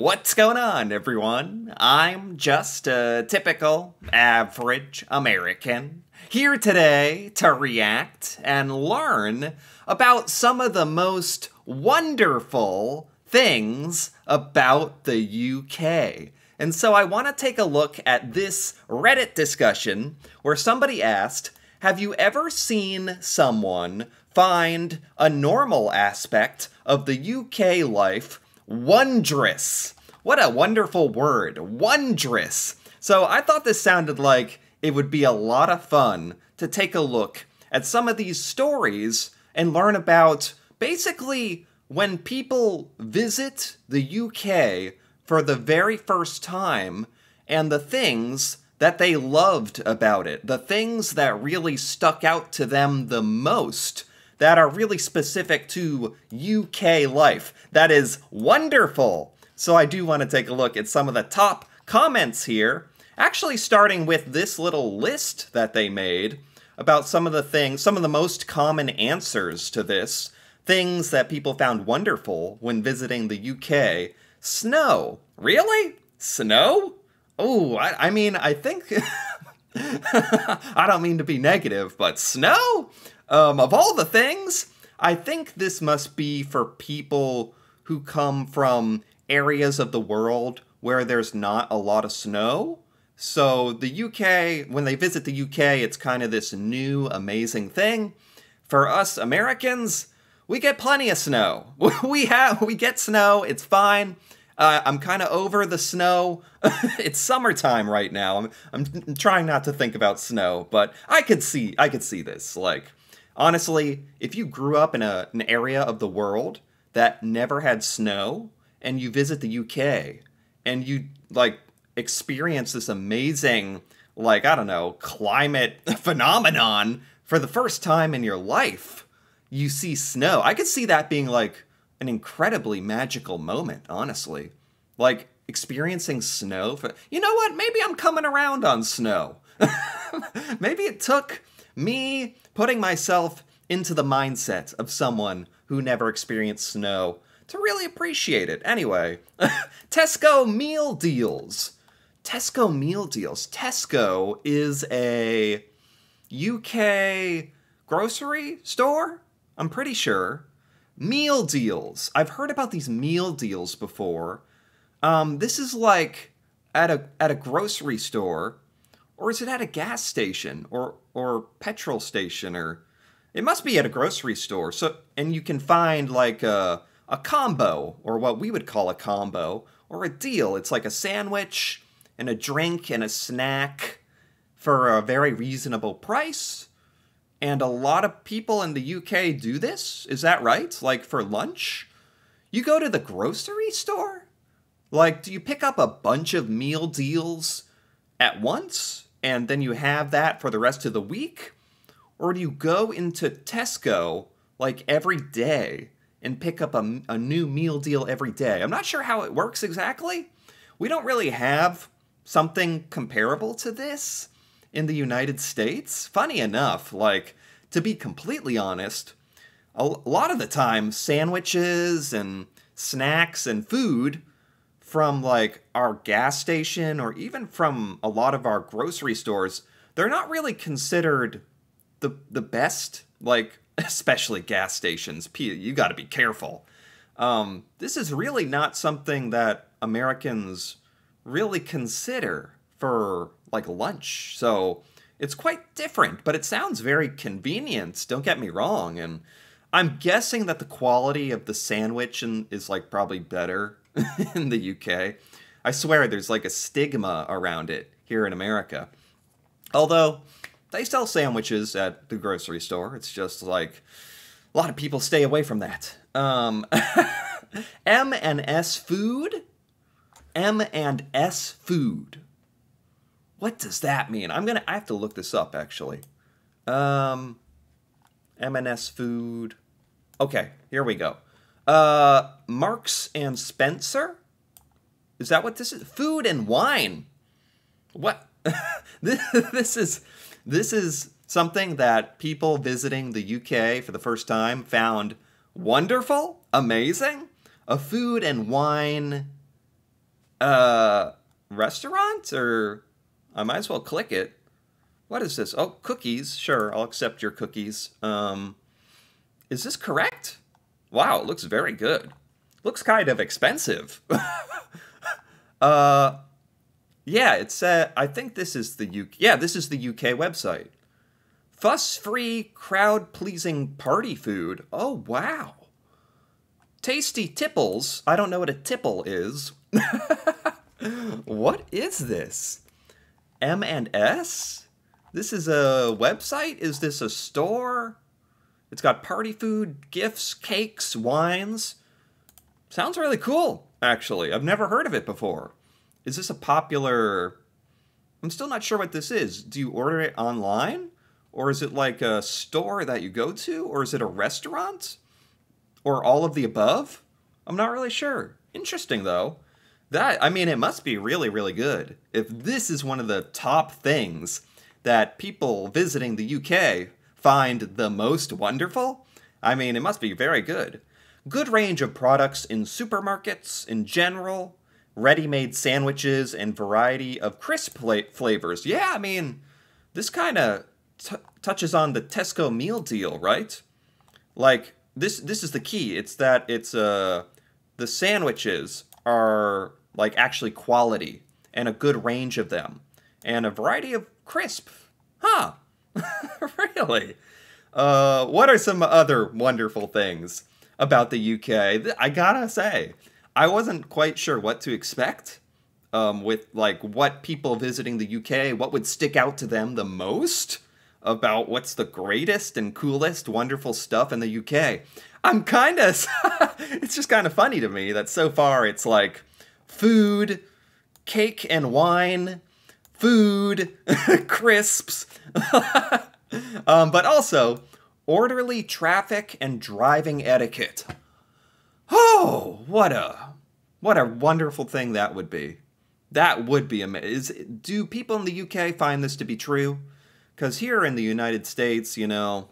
What's going on, everyone? I'm just a typical, average American, here today to react and learn about some of the most wonderful things about the UK. And so I want to take a look at this Reddit discussion where somebody asked, have you ever seen someone find a normal aspect of the UK life wondrous? What a wonderful word, wondrous. So I thought this sounded like it would be a lot of fun to take a look at some of these stories and learn about basically when people visit the UK for the very first time and the things that they loved about it, the things that really stuck out to them the most, that are really specific to UK life. That is wonderful. So I do want to take a look at some of the top comments here, actually starting with this little list that they made about some of the things, some of the most common answers to this, things that people found wonderful when visiting the UK. Snow. Really? Snow? Oh, I mean, I think... I don't mean to be negative, but snow? Of all the things, I think this must be for people who come from areas of the world where there's not a lot of snow. So the UK, when they visit the UK, it's kind of this new, amazing thing. For us Americans, we get plenty of snow. We get snow, it's fine. I'm kind of over the snow. It's summertime right now. I'm trying not to think about snow, but I could see this. Like, honestly, if you grew up in an area of the world that never had snow, and you visit the UK, and you, like, experience this amazing, like, I don't know, climate phenomenon for the first time in your life, you see snow. I could see that being, like, an incredibly magical moment, honestly. Like, experiencing snow. You know what? Maybe I'm coming around on snow. Maybe it took me putting myself into the mindset of someone who never experienced snow to really appreciate it. Anyway, Tesco meal deals. Tesco meal deals. Tesco is a UK grocery store, I'm pretty sure. Meal deals. I've heard about these meal deals before. This is like at a grocery store, or is it at a gas station or petrol station, or it must be at a grocery store. So, and you can find like a combo, or what we would call a combo, or a deal. It's like a sandwich and a drink and a snack for a very reasonable price. And a lot of people in the UK do this. Is that right? Like for lunch? You go to the grocery store? Like, do you pick up a bunch of meal deals at once? And then you have that for the rest of the week? Or do you go into Tesco, like, every day and pick up a new meal deal every day? I'm not sure how it works exactly. We don't really have something comparable to this in the United States. Funny enough, like, to be completely honest, a lot of the time, sandwiches and snacks and food from, like, our gas station or even from a lot of our grocery stores, they're not really considered the best, like, especially gas stations. You gotta be careful. This is really not something that Americans really consider for, like, lunch. So it's quite different, but it sounds very convenient, don't get me wrong. And I'm guessing that the quality of the sandwich is, like, probably better in the UK. I swear there's, like, a stigma around it here in America. Although, they sell sandwiches at the grocery store. It's just, like, a lot of people stay away from that. M&S Food? M&S Food. What does that mean? I have to look this up, actually. M&S Food. Okay, here we go. Marks and Spencer? Is that what this is? Food and wine. What? This is something that people visiting the UK for the first time found wonderful, amazing. A food and wine Uh, Restaurant? Or I might as well click it. What is this? Oh, cookies. Sure, I'll accept your cookies. Is this correct? Wow, it looks very good. Looks kind of expensive. uh, yeah, it's I think this is the UK. Yeah, this is the UK website. Fuss-free, crowd-pleasing party food. Oh, wow. Tasty tipples. I don't know what a tipple is. What is this? M&S? This is a website? Is this a store? It's got party food, gifts, cakes, wines. Sounds really cool, actually. I've never heard of it before. Is this a popular... I'm still not sure what this is. Do you order it online? Or is it like a store that you go to? Or is it a restaurant? Or all of the above? I'm not really sure. Interesting, though. I mean, it must be really, really good. If this is one of the top things that people visiting the UK find the most wonderful, I mean, it must be very good. Good range of products in supermarkets in general, ready-made sandwiches, and variety of crisp flavors. Yeah, I mean, this kind of touches on the Tesco meal deal, right? Like, this is the key. It's that the sandwiches are like actually quality and a good range of them and a variety of crisp. Huh. Really? What are some other wonderful things about the UK? I gotta say, I wasn't quite sure what to expect with like what people visiting the UK, what would stick out to them the most about what's the greatest and coolest wonderful stuff in the UK. I'm kind of, it's just kind of funny to me that so far it's like food, cake and wine, food, crisps, but also orderly traffic and driving etiquette. Oh, what a wonderful thing that would be. That would be amazing. Do people in the UK find this to be true? Because here in the United States, you know,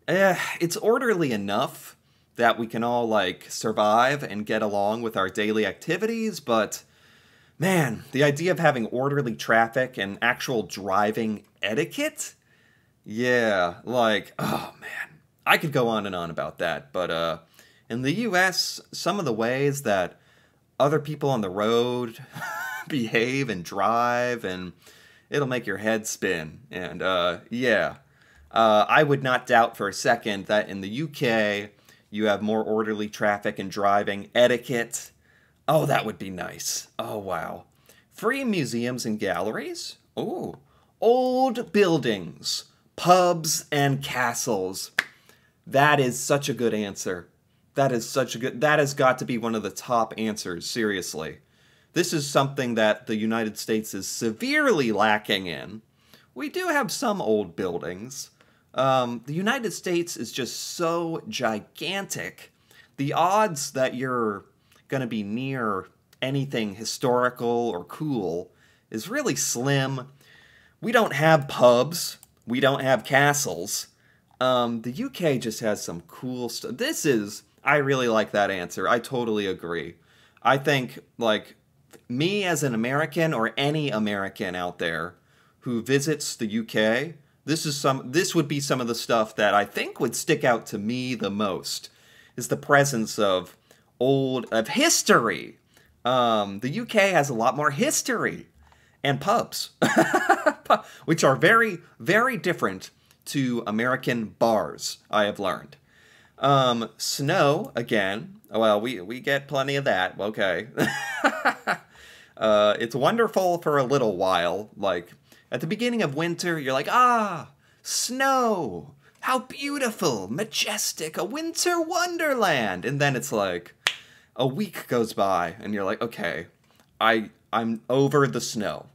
it's orderly enough that we can all, like, survive and get along with our daily activities, but, man, the idea of having orderly traffic and actual driving etiquette? Yeah, like, oh, man. I could go on and on about that, but, in the US, some of the ways that other people on the road behave and drive, and it'll make your head spin, and, yeah. I would not doubt for a second that in the UK, you have more orderly traffic and driving etiquette. Oh, that would be nice. Oh, wow. Free museums and galleries? Ooh. Old buildings, pubs, and castles. That is such a good answer. That has got to be one of the top answers, seriously. This is something that the United States is severely lacking in. We do have some old buildings. The United States is just so gigantic. The odds that you're going to be near anything historical or cool is really slim. We don't have pubs. We don't have castles. The UK just has some cool stuff. I really like that answer. I totally agree. I think, like, me as an American or any American out there who visits the UK, this would be some of the stuff that I think would stick out to me the most, is the presence of history. The UK has a lot more history and pubs, which are very, very different to American bars, I have learned. Snow, again, well, we get plenty of that, okay. It's wonderful for a little while, like, at the beginning of winter, you're like, snow! How beautiful, majestic, a winter wonderland! And then it's like, a week goes by, and you're like, okay, I'm over the snow.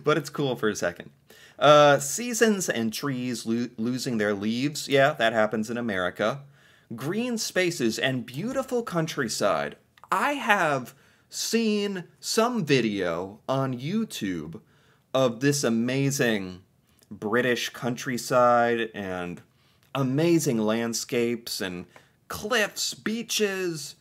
But it's cool for a second. Seasons and trees losing their leaves, yeah, that happens in America. Green spaces and beautiful countryside. I have seen some video on YouTube of this amazing British countryside and amazing landscapes and cliffs, beaches.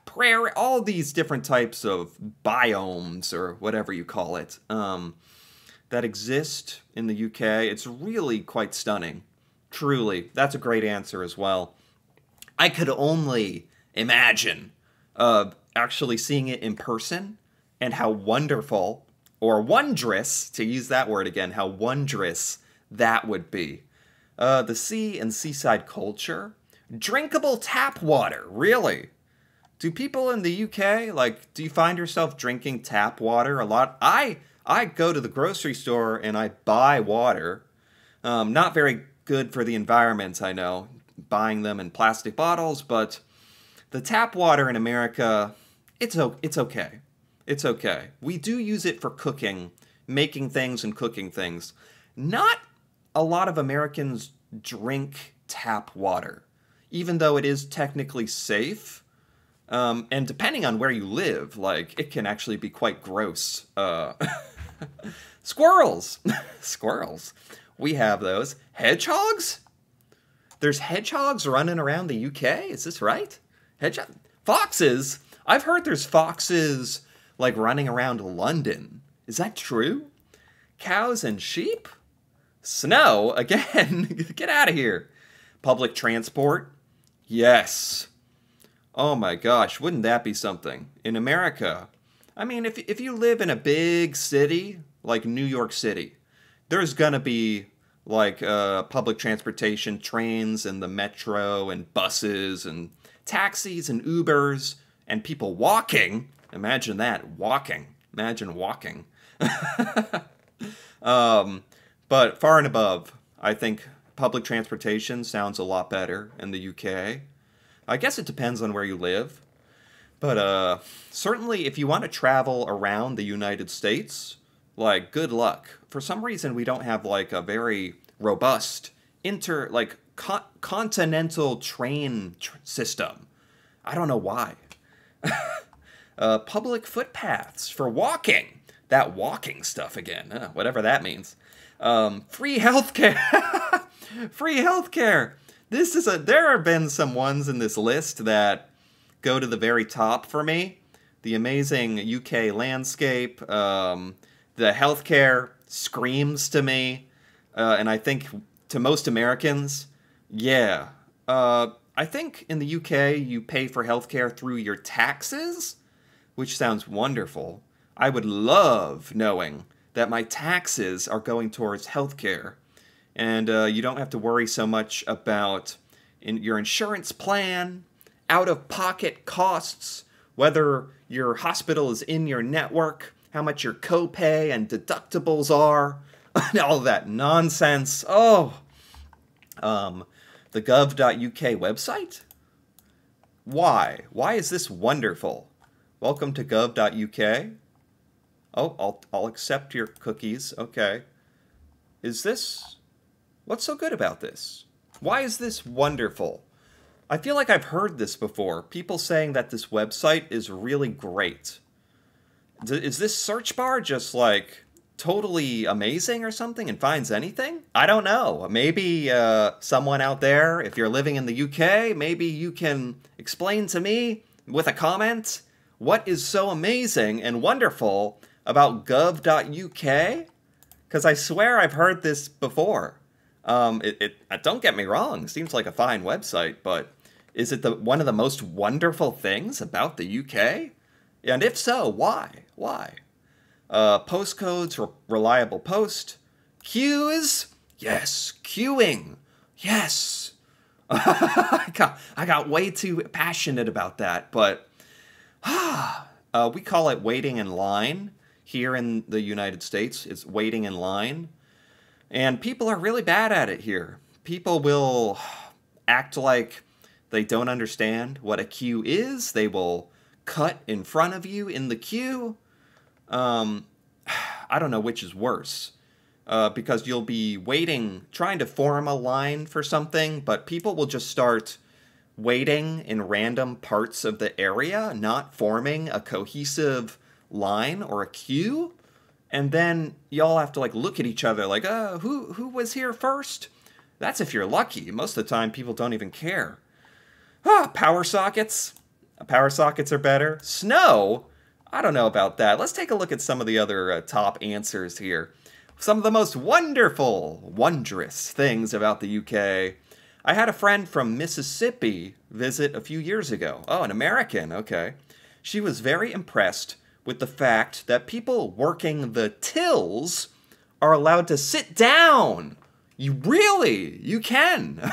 Prairie, all these different types of biomes or whatever you call it that exist in the UK. It's really quite stunning. Truly, that's a great answer as well. I could only imagine actually seeing it in person and how wonderful or wondrous, to use that word again, how wondrous that would be. The sea and seaside culture. Drinkable tap water, really? Do people in the UK, like, do you find yourself drinking tap water a lot? I go to the grocery store and I buy water. Not very good for the environment, I know, buying them in plastic bottles, but the tap water in America, it's okay. It's okay. We do use it for cooking, making things and cooking things. Not a lot of Americans drink tap water, even though it is technically safe. And depending on where you live, like, it can actually be quite gross. Squirrels! Squirrels. We have those. Hedgehogs? There's hedgehogs running around the UK? Is this right? Foxes? I've heard there's foxes, like, running around London. Is that true? Cows and sheep? Snow? Again? Get out of here. Public transport? Yes. Oh my gosh, wouldn't that be something? In America, I mean, if you live in a big city, like New York City, there's gonna be, like, public transportation, trains and the metro and buses and taxis and Ubers and people walking. Imagine that, walking. Imagine walking. But far and above, I think public transportation sounds a lot better in the UK. I guess it depends on where you live. But certainly if you want to travel around the United States, like, good luck. For some reason, we don't have, like, a very robust continental train system. I don't know why. Public footpaths for walking. That walking stuff again, whatever that means. Free healthcare. Free healthcare. There have been some ones in this list that go to the very top for me. The amazing UK landscape, the healthcare screams to me, and I think to most Americans, yeah. I think in the UK you pay for healthcare through your taxes, which sounds wonderful. I would love knowing that my taxes are going towards healthcare. And you don't have to worry so much about your insurance plan, out-of-pocket costs, whether your hospital is in your network, how much your copay and deductibles are, and all that nonsense. Oh, the gov.uk website? Why? Why is this wonderful? Welcome to gov.uk. Oh, I'll accept your cookies. Okay. Is this... What's so good about this? Why is this wonderful? I feel like I've heard this before. People saying that this website is really great. Is this search bar just, like, totally amazing or something and finds anything? I don't know. Maybe someone out there, if you're living in the UK, maybe you can explain to me with a comment what is so amazing and wonderful about gov.uk? Because I swear I've heard this before. Don't get me wrong, it seems like a fine website, but is it one of the most wonderful things about the UK? And if so, why? Why? Postcodes for reliable post. Queues? Yes. Queuing? Yes. I got way too passionate about that, but we call it waiting in line here in the United States. It's waiting in line. And people are really bad at it here. People will act like they don't understand what a queue is. They will cut in front of you in the queue. I don't know which is worse. Because you'll be waiting, trying to form a line for something, but people will just start waiting in random parts of the area, not forming a cohesive line or a queue. And then y'all have to, like, look at each other like, who was here first? That's if you're lucky. Most of the time, people don't even care. Power sockets. Power sockets are better. Snow? I don't know about that. Let's take a look at some of the other top answers here. Some of the most wonderful, wondrous things about the UK. I had a friend from Mississippi visit a few years ago. Oh, an American, okay. She was very impressed with the fact that people working the tills are allowed to sit down. You can.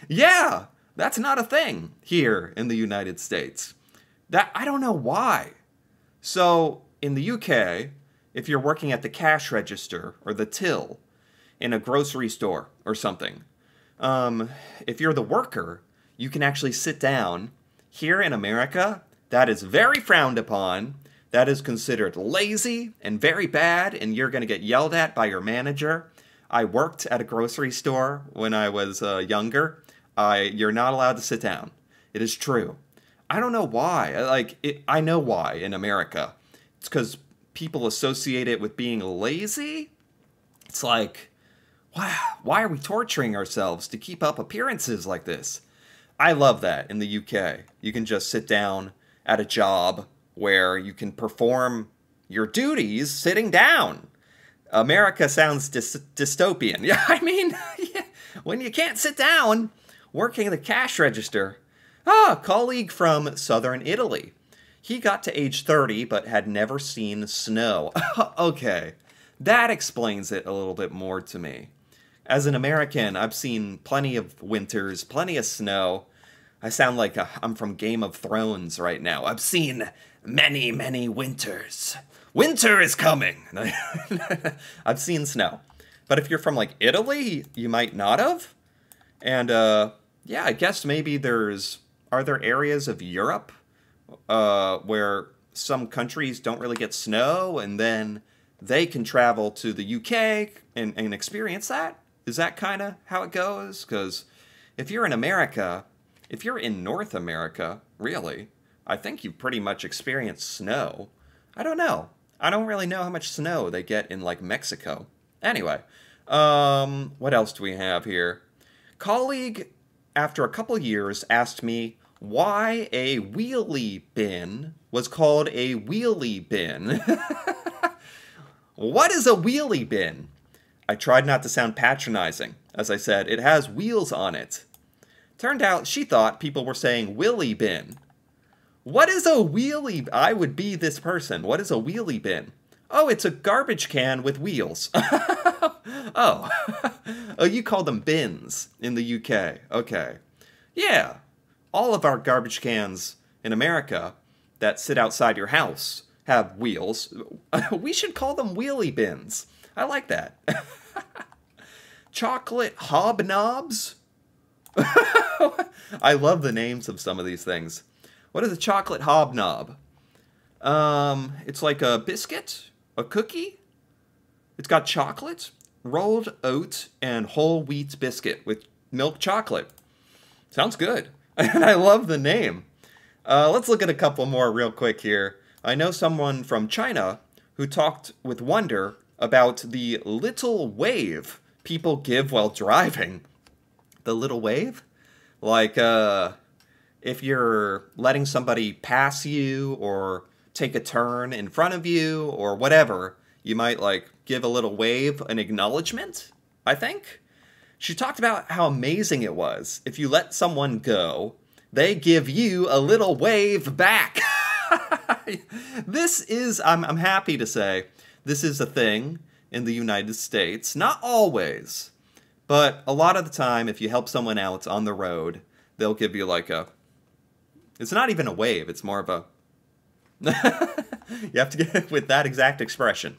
Yeah, that's not a thing here in the United States. I don't know why. So, in the UK, if you're working at the cash register or the till in a grocery store or something, if you're the worker, you can actually sit down. Here in America, that is very frowned upon. That is considered lazy and very bad, and you're going to get yelled at by your manager. I worked at a grocery store when I was younger. You're not allowed to sit down. It is true. I don't know why. I know why in America. It's because people associate it with being lazy. It's like, wow, why are we torturing ourselves to keep up appearances like this? I love that in the UK. You can just sit down at a job where you can perform your duties sitting down. America sounds dystopian. Yeah, I mean, yeah, when you can't sit down working the cash register. A colleague from southern Italy. He got to age 30 but had never seen snow. Okay, that explains it a little bit more to me. As an American, I've seen plenty of winters, plenty of snow. I sound like I'm from Game of Thrones right now. I've seen many, many winters. Winter is coming! I've seen snow. But if you're from, like, Italy, you might not have. And, yeah, I guess maybe are there areas of Europe where some countries don't really get snow, and then they can travel to the UK and experience that? Is that kind of how it goes? Because if you're in America, if you're in North America, really, I think you've pretty much experienced snow. I don't know. I don't really know how much snow they get in, like, Mexico. Anyway, what else do we have here? Colleague, after a couple years, asked me why a wheelie bin was called a wheelie bin. What is a wheelie bin? I tried not to sound patronizing. As I said, it has wheels on it. Turned out she thought people were saying willy bin. What is a wheelie? I would be this person. What is a wheelie bin? Oh, it's a garbage can with wheels. Oh. Oh, you call them bins in the UK. Okay. Yeah. All of our garbage cans in America that sit outside your house have wheels. We should call them wheelie bins. I like that. Chocolate hobnobs? I love the names of some of these things. What is a chocolate hobnob? It's like a biscuit, a cookie. It's got chocolate, rolled oat, and whole wheat biscuit with milk chocolate. Sounds good. And I love the name. Let's look at a couple more real quick here. I know someone from China who talked with wonder about the little wave people give while driving. The little wave? Like, if you're letting somebody pass you or take a turn in front of you or whatever, you might, like, give a little wave, an acknowledgement, I think. She talked about how amazing it was. If you let someone go, they give you a little wave back. This is, I'm happy to say, this is a thing in the United States. Not always, but a lot of the time, if you help someone out on the road, they'll give you like it's not even a wave, it's more of a, you have to get it with that exact expression.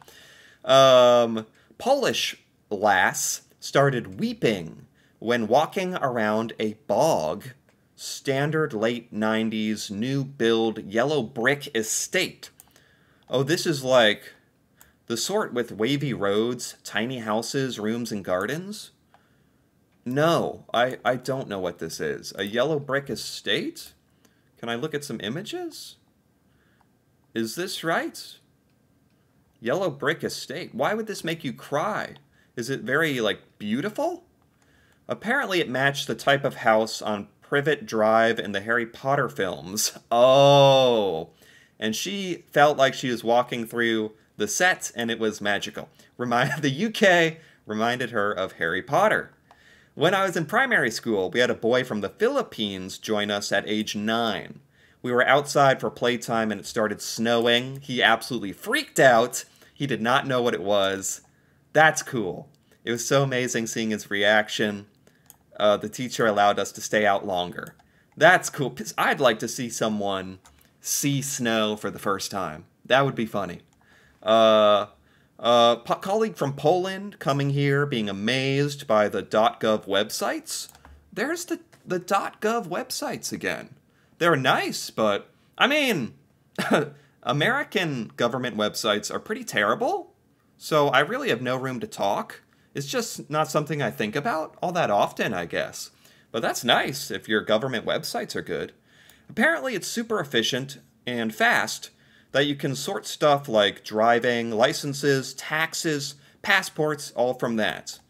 Polish lass started weeping when walking around a bog, standard late 90s new build yellow brick estate. Oh, this is like the sort with wavy roads, tiny houses, rooms, and gardens? No, I don't know what this is. A yellow brick estate? Can I look at some images? Is this right? Yellow brick estate. Why would this make you cry? Is it very, like, beautiful? Apparently it matched the type of house on Privet Drive in the Harry Potter films. Oh, and she felt like she was walking through the set, and it was magical. The UK reminded her of Harry Potter. When I was in primary school, we had a boy from the Philippines join us at age 9. We were outside for playtime and it started snowing. He absolutely freaked out. He did not know what it was. That's cool. It was so amazing seeing his reaction. The teacher allowed us to stay out longer. That's cool. I'd like to see someone see snow for the first time. That would be funny. Colleague from Poland coming here, being amazed by the .gov websites. There's the .gov websites again. They're nice, but, I mean, American government websites are pretty terrible, so I really have no room to talk. It's just not something I think about all that often, I guess. But that's nice if your government websites are good. Apparently it's super efficient and fast that you can sort stuff like driving, licenses, taxes, passports, all from that.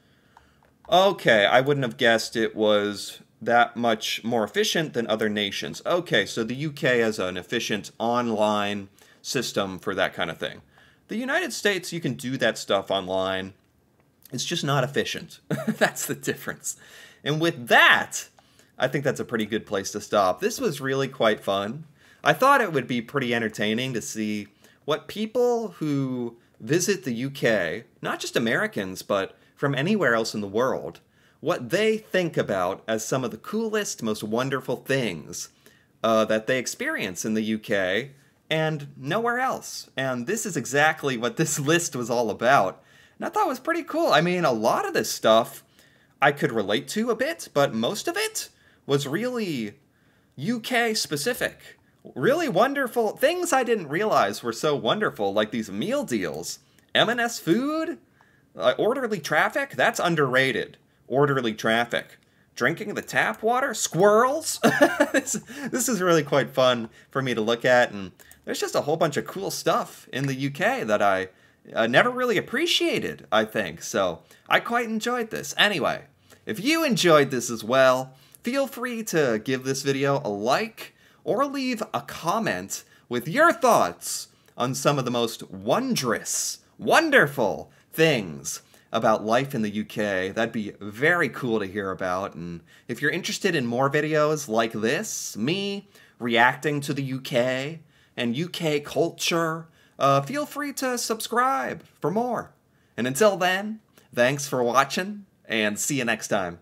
Okay, I wouldn't have guessed it was that much more efficient than other nations. Okay, so the UK has an efficient online system for that kind of thing. The United States, you can do that stuff online. It's just not efficient. That's the difference. And with that, I think that's a pretty good place to stop. This was really quite fun. I thought it would be pretty entertaining to see what people who visit the UK, not just Americans, but from anywhere else in the world, what they think about as some of the coolest, most wonderful things that they experience in the UK and nowhere else. And this is exactly what this list was all about. And I thought it was pretty cool. I mean, a lot of this stuff I could relate to a bit, but most of it was really UK specific. Really wonderful things I didn't realize were so wonderful, like these meal deals. M&S Food, orderly traffic, that's underrated. Orderly traffic. Drinking the tap water, squirrels. This is really quite fun for me to look at, and there's just a whole bunch of cool stuff in the UK that I never really appreciated, I think. So I quite enjoyed this. Anyway, if you enjoyed this as well, feel free to give this video a like or leave a comment with your thoughts on some of the most wondrous, wonderful things about life in the UK. That'd be very cool to hear about. And if you're interested in more videos like this, me reacting to the UK and UK culture, feel free to subscribe for more. And until then, thanks for watching, and see you next time.